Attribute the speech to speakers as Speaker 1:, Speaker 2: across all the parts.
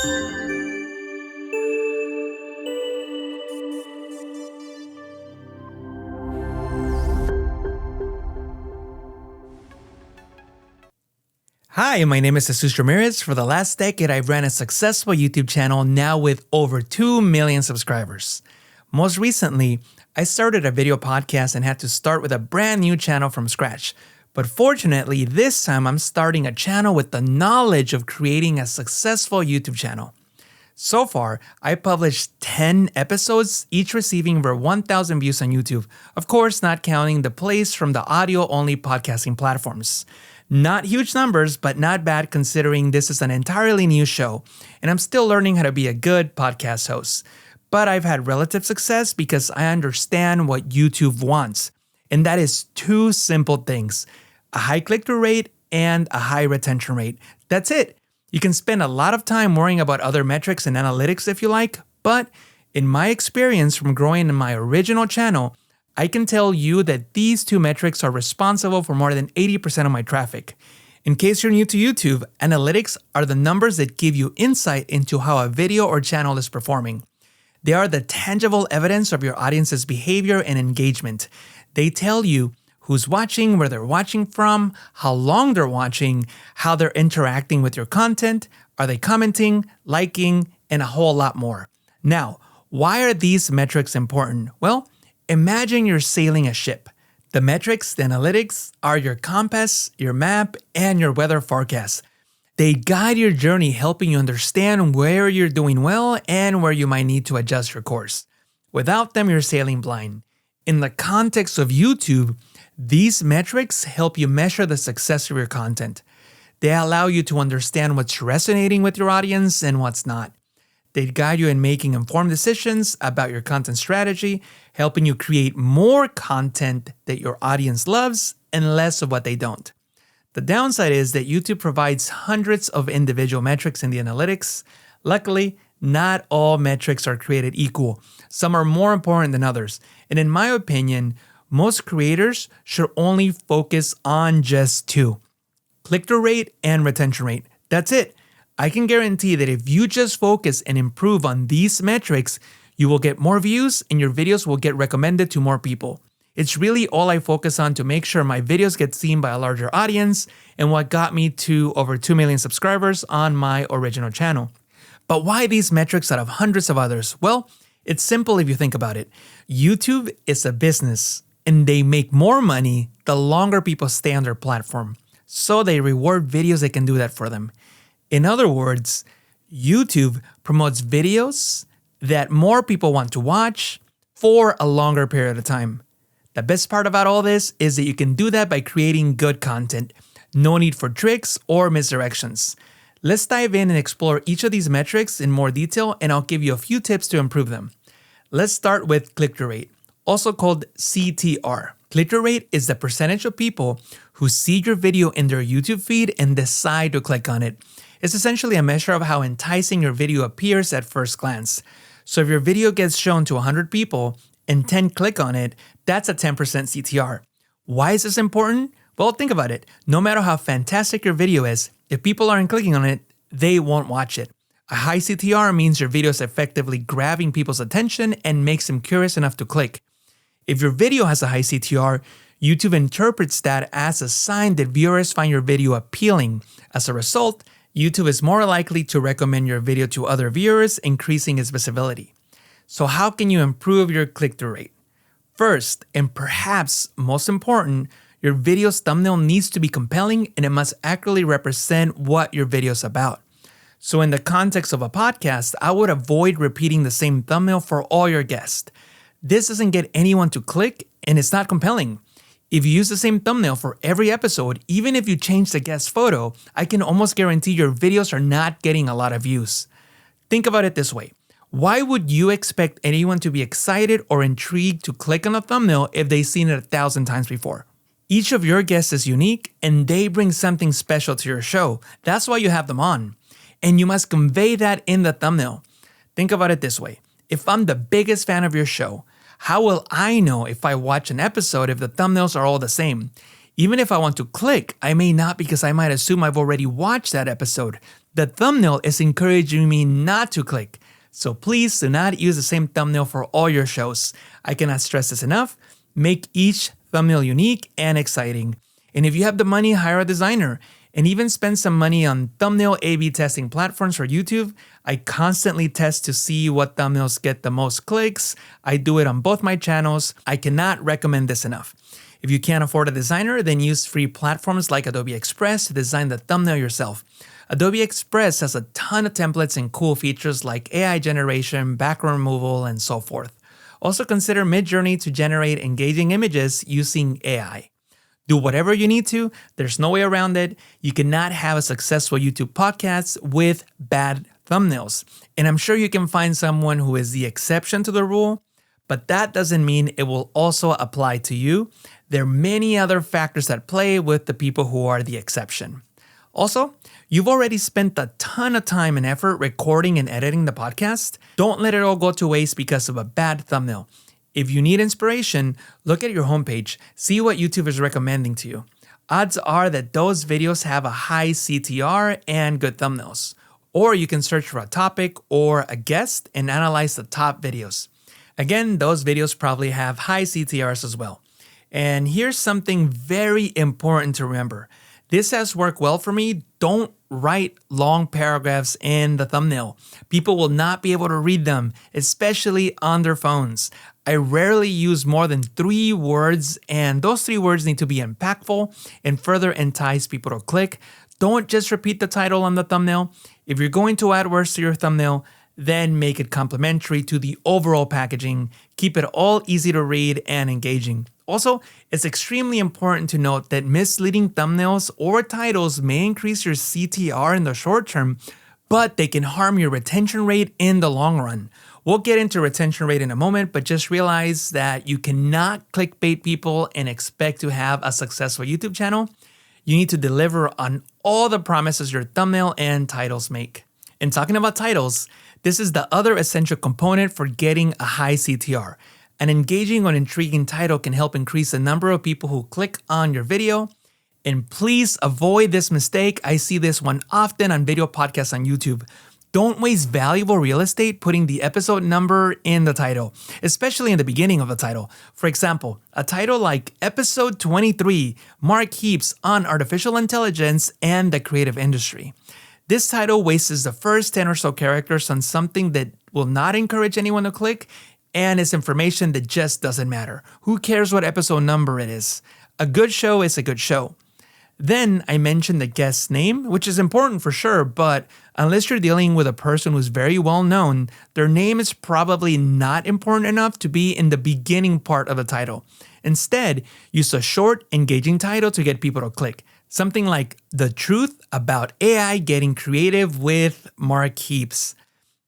Speaker 1: Hi, my name is Jesús Ramirez. For the last decade, I've ran a successful YouTube channel now with over 2 million subscribers. Most recently, I started a video podcast and had to start with a brand new channel from scratch. But fortunately, this time I'm starting a channel with the knowledge of creating a successful YouTube channel. So far, I published 10 episodes, each receiving over 1,000 views on YouTube. Of course, not counting the plays from the audio-only podcasting platforms. Not huge numbers, but not bad considering this is an entirely new show, and I'm still learning how to be a good podcast host. But I've had relative success because I understand what YouTube wants, and that is two simple things: a high click-through rate and a high retention rate. That's it. You can spend a lot of time worrying about other metrics and analytics if you like, but in my experience from growing in my original channel, I can tell you that these two metrics are responsible for more than 80% of my traffic. In case you're new to YouTube, analytics are the numbers that give you insight into how a video or channel is performing. They are the tangible evidence of your audience's behavior and engagement. They tell you who's watching, where they're watching from, how long they're watching, how they're interacting with your content, are they commenting, liking, and a whole lot more. Now, why are these metrics important? Well, imagine you're sailing a ship. The metrics, the analytics, are your compass, your map, and your weather forecast. They guide your journey, helping you understand where you're doing well and where you might need to adjust your course. Without them, you're sailing blind. In the context of YouTube, these metrics help you measure the success of your content. They allow you to understand what's resonating with your audience and what's not. They guide you in making informed decisions about your content strategy, helping you create more content that your audience loves and less of what they don't. The downside is that YouTube provides hundreds of individual metrics in the analytics. Luckily, not all metrics are created equal. Some are more important than others. And in my opinion, most creators should only focus on just two: click-through rate and retention rate. That's it. I can guarantee that if you just focus and improve on these metrics, you will get more views and your videos will get recommended to more people. It's really all I focus on to make sure my videos get seen by a larger audience and what got me to over 2 million subscribers on my original channel. But why these metrics out of hundreds of others? Well, it's simple if you think about it. YouTube is a business and they make more money the longer people stay on their platform. So they reward videos that can do that for them. In other words, YouTube promotes videos that more people want to watch for a longer period of time. The best part about all this is that you can do that by creating good content. No need for tricks or misdirections. Let's dive in and explore each of these metrics in more detail, and I'll give you a few tips to improve them. Let's start with click-through rate, also called CTR. Click-through rate is the percentage of people who see your video in their YouTube feed and decide to click on it. It's essentially a measure of how enticing your video appears at first glance. So if your video gets shown to 100 people and 10 click on it, that's a 10% CTR. Why is this important? Well, think about it. No matter how fantastic your video is, if people aren't clicking on it, they won't watch it. A high CTR means your video is effectively grabbing people's attention and makes them curious enough to click. If your video has a high CTR, YouTube interprets that as a sign that viewers find your video appealing. As a result, YouTube is more likely to recommend your video to other viewers, increasing its visibility. So how can you improve your click-through rate? First, and perhaps most important, your video's thumbnail needs to be compelling and it must accurately represent what your video is about. So in the context of a podcast, I would avoid repeating the same thumbnail for all your guests. This doesn't get anyone to click and it's not compelling. If you use the same thumbnail for every episode, even if you change the guest photo, I can almost guarantee your videos are not getting a lot of views. Think about it this way. Why would you expect anyone to be excited or intrigued to click on a thumbnail if they've seen it 1,000 times before? Each of your guests is unique and they bring something special to your show. That's why you have them on. And you must convey that in the thumbnail. Think about it this way. If I'm the biggest fan of your show, how will I know if I watch an episode if the thumbnails are all the same? Even if I want to click, I may not because I might assume I've already watched that episode. The thumbnail is encouraging me not to click. So please do not use the same thumbnail for all your shows. I cannot stress this enough. Make each thumbnail unique and exciting. And if you have the money, hire a designer. And even spend some money on thumbnail A/B testing platforms for YouTube. I constantly test to see what thumbnails get the most clicks. I do it on both my channels. I cannot recommend this enough. If you can't afford a designer, then use free platforms like Adobe Express to design the thumbnail yourself. Adobe Express has a ton of templates and cool features like AI generation, background removal, and so forth. Also consider Midjourney to generate engaging images using AI. Do whatever you need to. There's no way around it. You cannot have a successful YouTube podcast with bad thumbnails. And I'm sure you can find someone who is the exception to the rule, but that doesn't mean it will also apply to you. There are many other factors at play with the people who are the exception. Also, you've already spent a ton of time and effort recording and editing the podcast. Don't let it all go to waste because of a bad thumbnail. If you need inspiration, look at your homepage, see what YouTube is recommending to you. Odds are that those videos have a high CTR and good thumbnails. Or you can search for a topic or a guest and analyze the top videos. Again, those videos probably have high CTRs as well. And here's something very important to remember. This has worked well for me. Don't write long paragraphs in the thumbnail. People will not be able to read them, especially on their phones. I rarely use more than 3 words, and those 3 words need to be impactful and further entice people to click. Don't just repeat the title on the thumbnail. If you're going to add words to your thumbnail, then make it complementary to the overall packaging. Keep it all easy to read and engaging. Also, it's extremely important to note that misleading thumbnails or titles may increase your CTR in the short term, but they can harm your retention rate in the long run. We'll get into retention rate in a moment, but just realize that you cannot clickbait people and expect to have a successful YouTube channel. You need to deliver on all the promises your thumbnail and titles make. And talking about titles, this is the other essential component for getting a high CTR. An engaging or intriguing title can help increase the number of people who click on your video. And please avoid this mistake. I see this one often on video podcasts on YouTube. Don't waste valuable real estate putting the episode number in the title, especially in the beginning of the title. For example, a title like Episode 23, Mark Heaps on Artificial Intelligence and the Creative Industry. This title wastes the first 10 or so characters on something that will not encourage anyone to click, and it's information that just doesn't matter. Who cares what episode number it is? A good show is a good show. Then I mentioned the guest's name, which is important for sure, but unless you're dealing with a person who's very well known, their name is probably not important enough to be in the beginning part of the title. Instead, use a short, engaging title to get people to click. Something like The Truth About AI Getting Creative with Mark Heaps.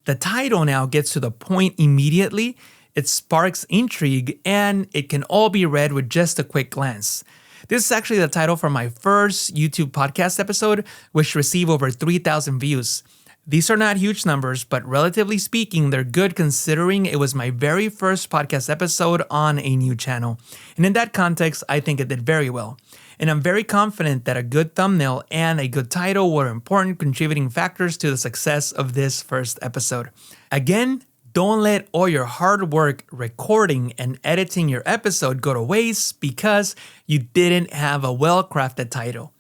Speaker 1: The title now gets to the point immediately, it sparks intrigue, and it can all be read with just a quick glance. This is actually the title for my first YouTube podcast episode, which received over 3,000 views. These are not huge numbers, but relatively speaking, they're good considering it was my very first podcast episode on a new channel. And in that context, I think it did very well. And I'm very confident that a good thumbnail and a good title were important contributing factors to the success of this first episode. Again, don't let all your hard work recording and editing your episode go to waste because you didn't have a well-crafted title.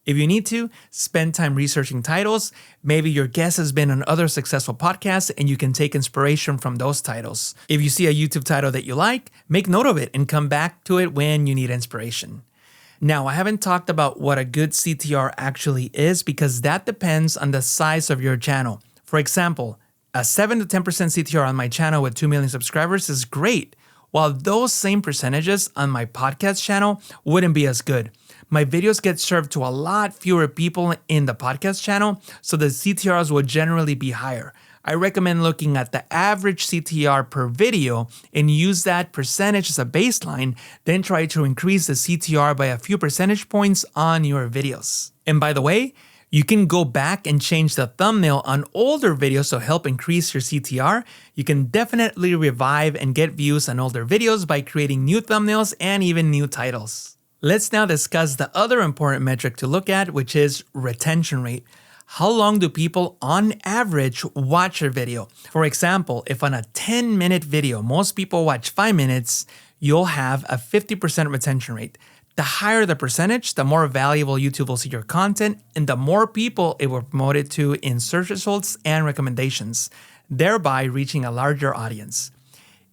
Speaker 1: If you need to, spend time researching titles. Maybe your guest has been on other successful podcasts and you can take inspiration from those titles. If you see a YouTube title that you like, make note of it and come back to it when you need inspiration. Now, I haven't talked about what a good CTR actually is because that depends on the size of your channel. For example, a 7 to 10% CTR on my channel with 2 million subscribers is great, while those same percentages on my podcast channel wouldn't be as good. My videos get served to a lot fewer people in the podcast channel, so the CTRs will generally be higher. I recommend looking at the average CTR per video and use that percentage as a baseline, then try to increase the CTR by a few percentage points on your videos. And by the way, you can go back and change the thumbnail on older videos to help increase your CTR. You can definitely revive and get views on older videos by creating new thumbnails and even new titles. Let's now discuss the other important metric to look at, which is retention rate. how long do people on average watch your video? For example, if on a 10-minute video, most people watch 5 minutes, you'll have a 50% retention rate. The higher the percentage, the more valuable YouTube will see your content and the more people it will promote it to in search results and recommendations, thereby reaching a larger audience.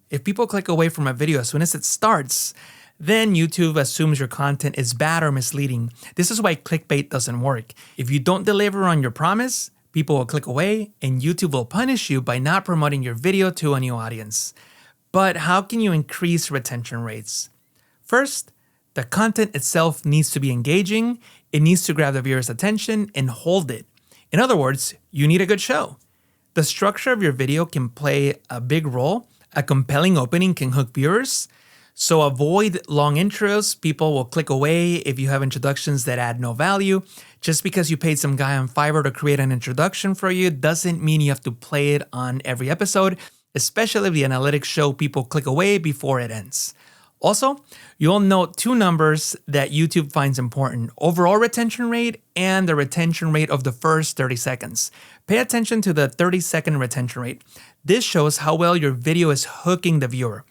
Speaker 1: If people click away from a video as soon as it starts, then YouTube assumes your content is bad or misleading. This is why clickbait doesn't work. If you don't deliver on your promise, people will click away and YouTube will punish you by not promoting your video to a new audience. But how can you increase retention rates? First, the content itself needs to be engaging, it needs to grab the viewer's attention and hold it. In other words, you need a good show. The structure of your video can play a big role. A compelling opening can hook viewers. So avoid long intros. People will click away if you have introductions that add no value. Just because you paid some guy on Fiverr to create an introduction for you doesn't mean you have to play it on every episode, especially if the analytics show people click away before it ends. Also, you'll note 2 numbers that YouTube finds important: overall retention rate and the retention rate of the first 30 seconds. Pay attention to the 30-second retention rate. This shows how well your video is hooking the viewer.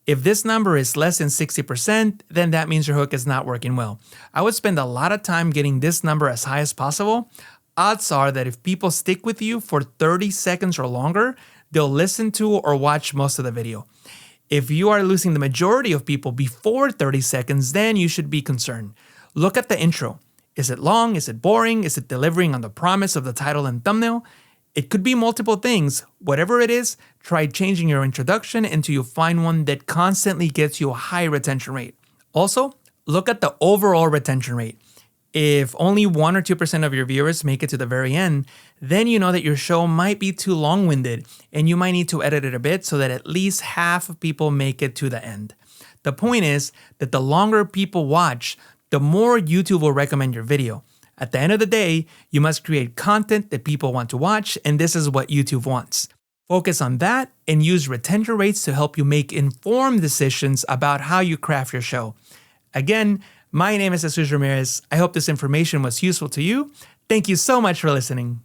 Speaker 1: If this number is less than 60%, then that means your hook is not working well. I would spend a lot of time getting this number as high as possible. Odds are that if people stick with you for 30 seconds or longer, they'll listen to or watch most of the video. If you are losing the majority of people before 30 seconds, then you should be concerned. Look at the intro. Is it long? Is it boring? Is it delivering on the promise of the title and thumbnail? It could be multiple things. Whatever it is, try changing your introduction until you find one that constantly gets you a high retention rate. Also, look at the overall retention rate. If only 1 or 2% of your viewers make it to the very end, then you know that your show might be too long-winded and you might need to edit it a bit so that at least half of people make it to the end. The point is that the longer people watch, the more YouTube will recommend your video. At the end of the day, you must create content that people want to watch, and this is what YouTube wants. Focus on that and use retention rates to help you make informed decisions about how you craft your show. Again, my name is Jesús Ramirez. I hope this information was useful to you. Thank you so much for listening.